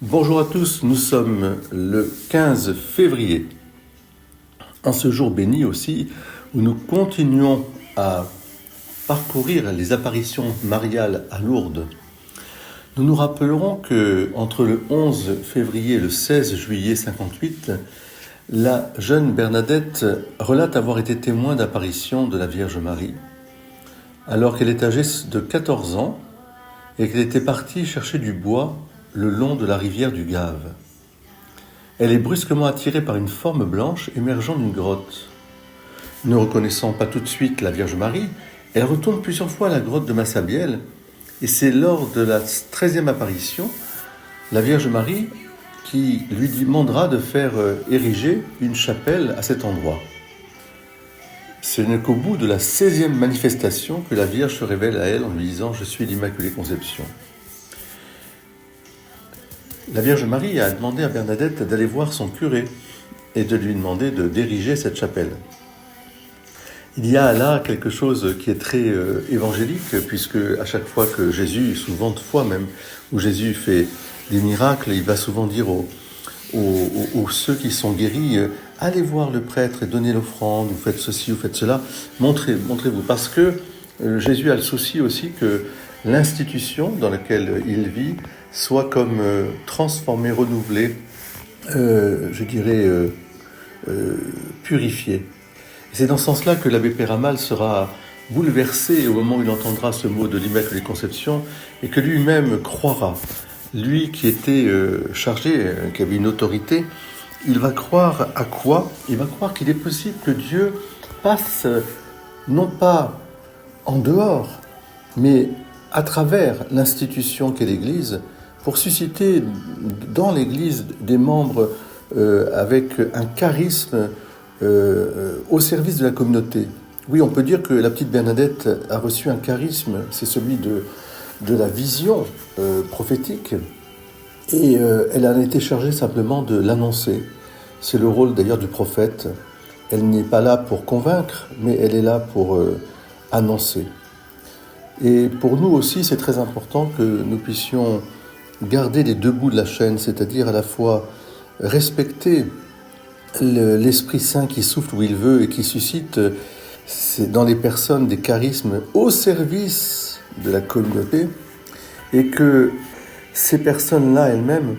Bonjour à tous, nous sommes le 15 février, en ce jour béni aussi, où nous continuons à parcourir les apparitions mariales à Lourdes. Nous nous rappellerons que entre le 11 février et le 16 juillet 58, la jeune Bernadette relate avoir été témoin d'apparitions de la Vierge Marie, alors qu'elle est âgée de 14 ans et qu'elle était partie chercher du bois le long de la rivière du Gave. Elle est brusquement attirée par une forme blanche émergeant d'une grotte. Ne reconnaissant pas tout de suite la Vierge Marie, elle retourne plusieurs fois à la grotte de Massabielle, et c'est lors de la 13e apparition, la Vierge Marie qui lui demandera de faire ériger une chapelle à cet endroit. Ce n'est qu'au bout de la 16e manifestation que la Vierge se révèle à elle en lui disant « Je suis l'Immaculée Conception ». La Vierge Marie a demandé à Bernadette d'aller voir son curé et de lui demander d'ériger cette chapelle. Il y a là quelque chose qui est très évangélique, puisque à chaque fois que Jésus, souvent de fois même, où Jésus fait des miracles, il va souvent dire aux ceux qui sont guéris, allez voir le prêtre et donnez l'offrande, vous faites ceci, vous faites cela, montrez-vous. Parce que Jésus a le souci aussi que l'institution dans laquelle il vit soit comme transformée, renouvelée, purifiée. C'est dans ce sens-là que l'abbé Péramal sera bouleversé au moment où il entendra ce mot de l'Immaculée Conception et que lui-même croira. Lui qui était chargé, qui avait une autorité, il va croire à quoi ? Il va croire qu'il est possible que Dieu passe non pas en dehors, mais à travers l'institution qu'est l'Église, pour susciter dans l'Église des membres avec un charisme au service de la communauté. Oui, on peut dire que la petite Bernadette a reçu un charisme, c'est celui de la vision prophétique, et elle a été chargée simplement de l'annoncer. C'est le rôle d'ailleurs du prophète. Elle n'est pas là pour convaincre, mais elle est là pour annoncer. Et pour nous aussi, c'est très important que nous puissions garder les deux bouts de la chaîne, c'est-à-dire à la fois respecter l'Esprit Saint qui souffle où il veut et qui suscite dans les personnes des charismes au service de la communauté, et que ces personnes-là elles-mêmes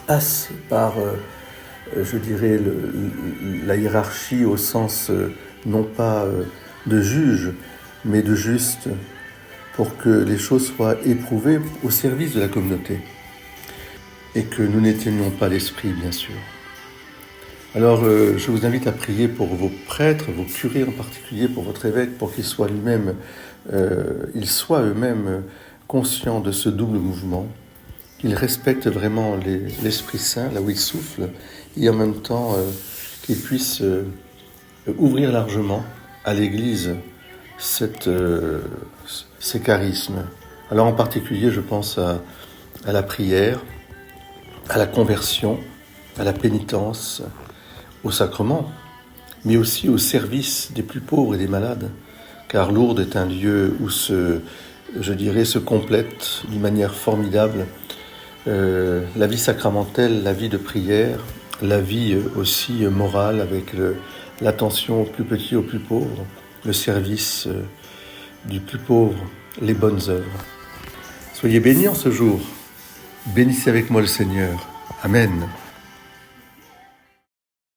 passent par, la hiérarchie au sens non pas de juge, mais de juste, pour que les choses soient éprouvées au service de la communauté et que nous n'éteignons pas l'esprit, bien sûr. Alors, je vous invite à prier pour vos prêtres, vos curés en particulier, pour votre évêque, pour qu'ils soient ils soient eux-mêmes conscients de ce double mouvement, qu'ils respectent vraiment l'Esprit Saint, là où il souffle, et en même temps qu'ils puissent ouvrir largement à l'Église ces charismes. Alors en particulier, je pense à la prière, à la conversion, à la pénitence, au sacrement, mais aussi au service des plus pauvres et des malades, car Lourdes est un lieu où se complète d'une manière formidable la vie sacramentelle, la vie de prière, la vie aussi morale avec l'attention aux plus petits, aux plus pauvres, le service du plus pauvre, les bonnes œuvres. Soyez bénis en ce jour. Bénissez avec moi le Seigneur. Amen.